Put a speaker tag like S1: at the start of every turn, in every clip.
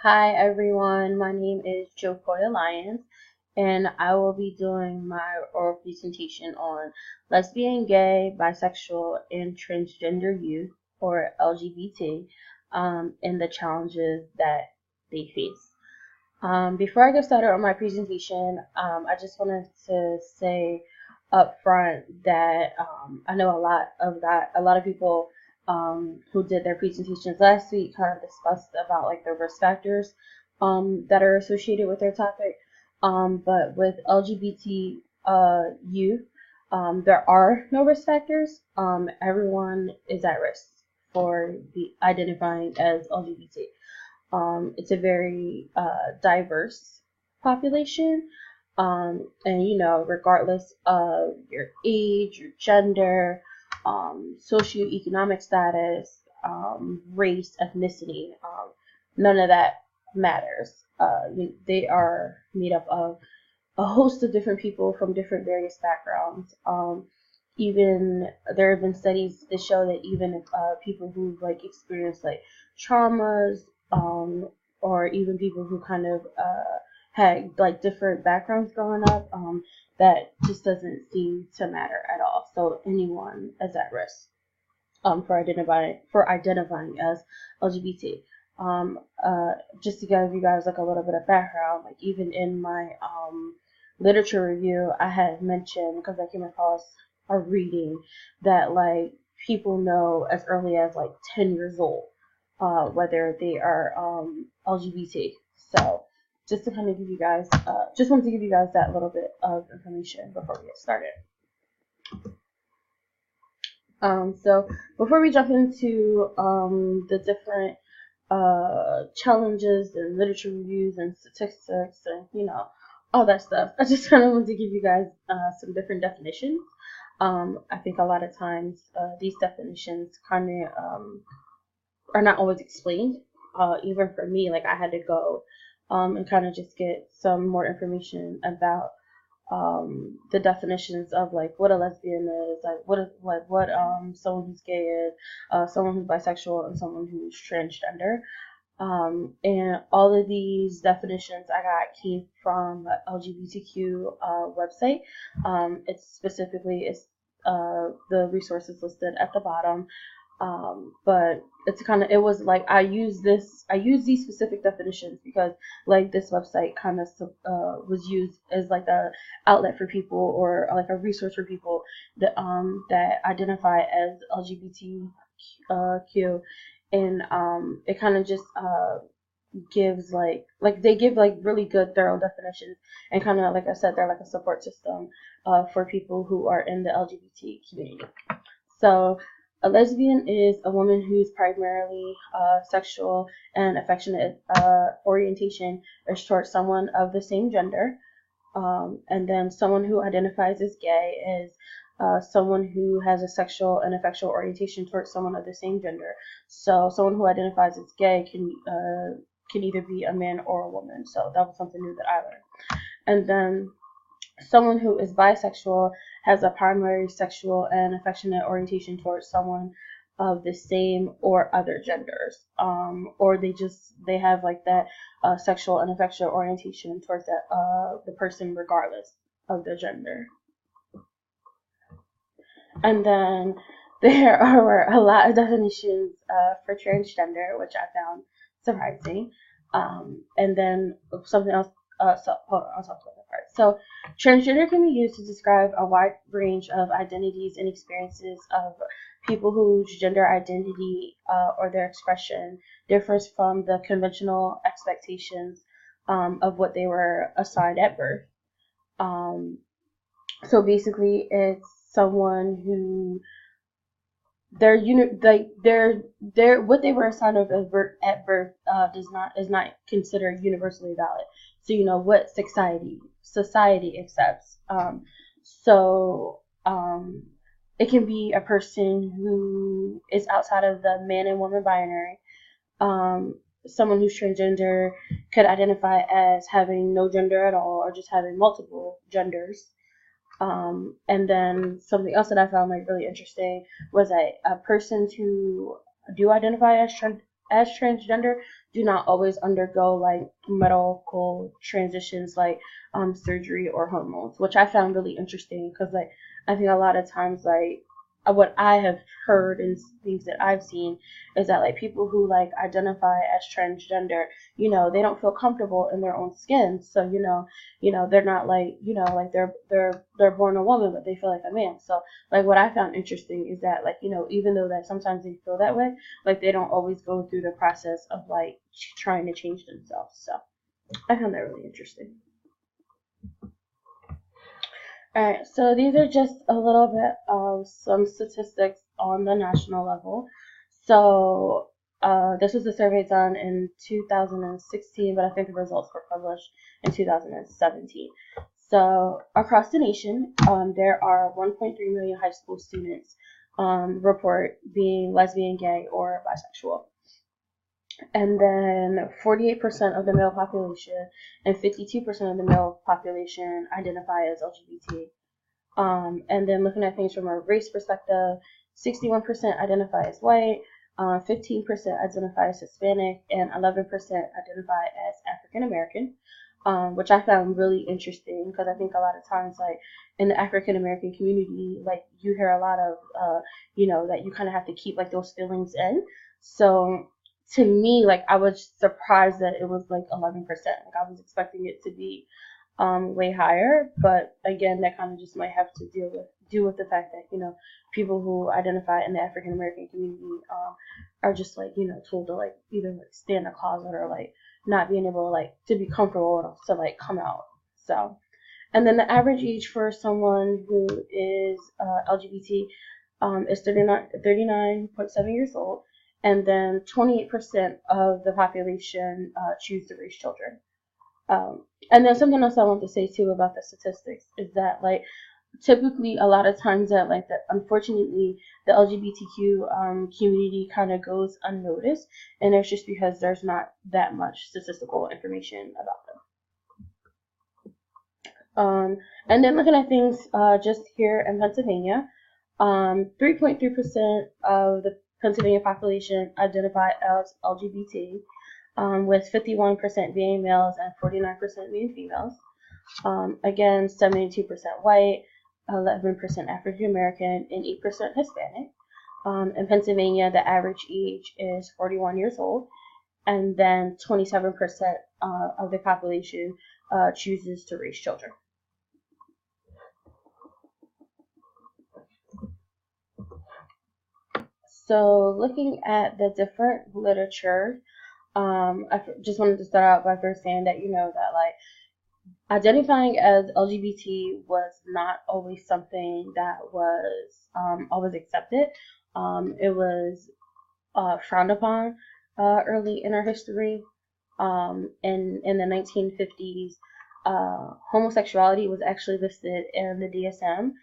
S1: Hi everyone, my name is Joy Alliance, and I will be doing my oral presentation on lesbian, gay, bisexual, and transgender youth, or LGBT, and the challenges that they face. Before I get started on my presentation, I just wanted to say up front that I know a lot of people who did their presentations last week kind of discussed about like the risk factors that are associated with their topic. But with LGBT youth, there are no risk factors. Everyone is at risk for the identifying as LGBT. It's a very diverse population. And regardless of your age, your gender, socioeconomic status, race, ethnicity, none of that matters. They are made up of a host of different people from different various backgrounds. Even there have been studies that show that even people who've like experienced like traumas, or even people who kind of had like different backgrounds growing up, that just doesn't seem to matter at all. So anyone is at risk for identifying as LGBT. Just to give you guys like a little bit of background, like even in my literature review, I had mentioned because I came across a reading that like people know as early as like 10 years old whether they are LGBT. So just to kind of give you guys, just wanted to give you guys that little bit of information before we get started. So before we jump into the different challenges and literature reviews and statistics and all that stuff, I just kind of wanted to give you guys some different definitions. I think a lot of times these definitions kind of are not always explained. Even for me, like I had to go and kind of just get some more information about the definitions of like what a lesbian is, what someone who's gay is, someone who's bisexual, and someone who's transgender. And all of these definitions I got came from LGBTQ website. It's the resources listed at the bottom. But it was like I use these specific definitions because like this website kind of was used as like a outlet for people or like a resource for people that identify as LGBTQ, and it kind of just gives like they give like really good thorough definitions, and kind of like I said, they're like a support system for people who are in the LGBT community. So a lesbian is a woman whose primarily sexual and affectionate orientation is towards someone of the same gender. And then someone who identifies as gay is someone who has a sexual and affectional orientation towards someone of the same gender. So someone who identifies as gay can either be a man or a woman. So that was something new that I learned. And then someone who is bisexual has a primary sexual and affectionate orientation towards someone of the same or other genders, or they have like that sexual and affectionate orientation towards the person regardless of the gender. And then there are a lot of definitions for transgender, which I found surprising. And then something else. So hold on, I'll talk about that part. So transgender can be used to describe a wide range of identities and experiences of people whose gender identity or their expression differs from the conventional expectations of what they were assigned at birth. Um, so basically, it's someone who their what they were assigned at birth is not considered universally valid. So what society accepts. So it can be a person who is outside of the man and woman binary. Someone who's transgender could identify as having no gender at all or just having multiple genders. And then something else that I found like really interesting was that persons who do identify as transgender do not always undergo like medical transitions like surgery or hormones, which I found really interesting because like I think a lot of times like what I have heard and things that I've seen is that like people who like identify as transgender, they don't feel comfortable in their own skin. So, they're not like, like they're born a woman, but they feel like a man. So like what I found interesting is that like, even though that sometimes they feel that way, like they don't always go through the process of like trying to change themselves. So I found that really interesting. Alright, so these are just a little bit of some statistics on the national level. So this was a survey done in 2016, but I think the results were published in 2017. So across the nation, there are 1.3 million high school students report being lesbian, gay, or bisexual. And then 48% of the male population and 52% of the male population identify as LGBT. And then looking at things from a race perspective, 61% identify as white, 15% identify as Hispanic, and 11% identify as African American, which I found really interesting because I think a lot of times, like in the African American community, like you hear a lot of, that you kind of have to keep like those feelings in. So to me, like I was surprised that it was like 11%. Like I was expecting it to be way higher, but again, that kind of just might have to deal with the fact that people who identify in the African American community are just like told to like either like stay in the closet or like not being able like to be comfortable enough to like come out. So, and then the average age for someone who is LGBT is 39.7 years old. And then 28% of the population choose to raise children. And then something else I want to say too about the statistics is that like typically a lot of times that like that unfortunately the LGBTQ community kind of goes unnoticed, and it's just because there's not that much statistical information about them. And then looking at things just here in Pennsylvania, 3.3% of the Pennsylvania population identify as LGBT, with 51% being males and 49% being females. Again, 72% white, 11% African American, and 8% Hispanic. In Pennsylvania, the average age is 41 years old, and then 27% of the population chooses to raise children. So looking at the different literature, I just wanted to start out by first saying that that like identifying as LGBT was not always something that was always accepted. It was frowned upon early in our history. In the 1950s, homosexuality was actually listed in the DSM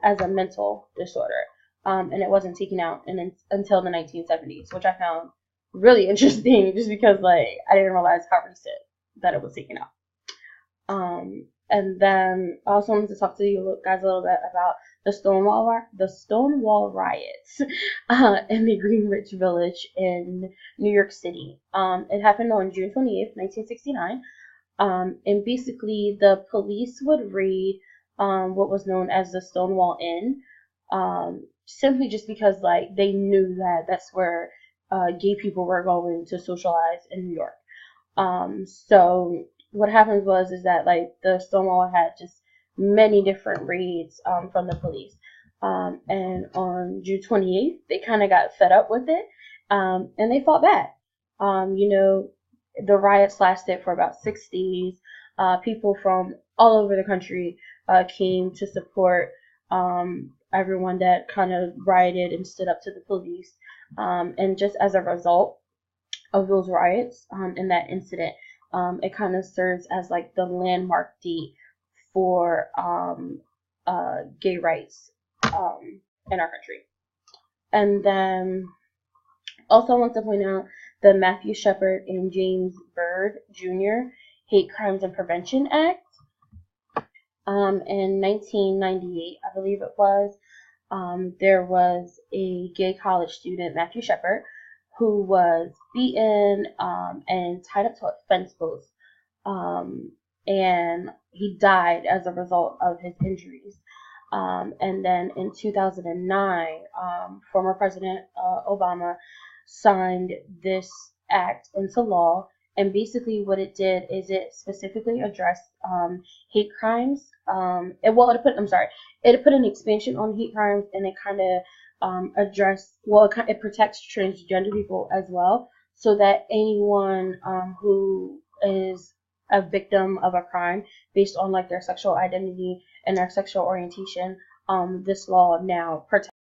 S1: as a mental disorder. And it wasn't taken out until the 1970s, which I found really interesting just because like I didn't realize how recent that it was taken out. And then I also wanted to talk to you guys a little bit about the Stonewall riots in the Greenwich Village in New York City. It happened on June 28th, 1969. And basically the police would raid what was known as the Stonewall Inn, simply just because like they knew that that's where gay people were going to socialize in New York. So what happened is that like the Stonewall had just many different raids from the police. And on June 28th, they kind of got fed up with it, and they fought back. The riots lasted for about 6 days. People from all over the country came to support everyone that kind of rioted and stood up to the police. And just as a result of those riots and that incident, it kind of serves as like the landmark date for gay rights in our country. And then also I want to point out the Matthew Shepard and James Byrd Jr. Hate Crimes and Prevention Act. In 1998, I believe it was, there was a gay college student, Matthew Shepard, who was beaten and tied up to a fence post. And he died as a result of his injuries. And then in 2009, former President Obama signed this act into law. And basically, what it did is it specifically addressed hate crimes. It put an expansion on hate crimes, and it kind of it protects transgender people as well, so that anyone who is a victim of a crime based on like their sexual identity and their sexual orientation, this law now protects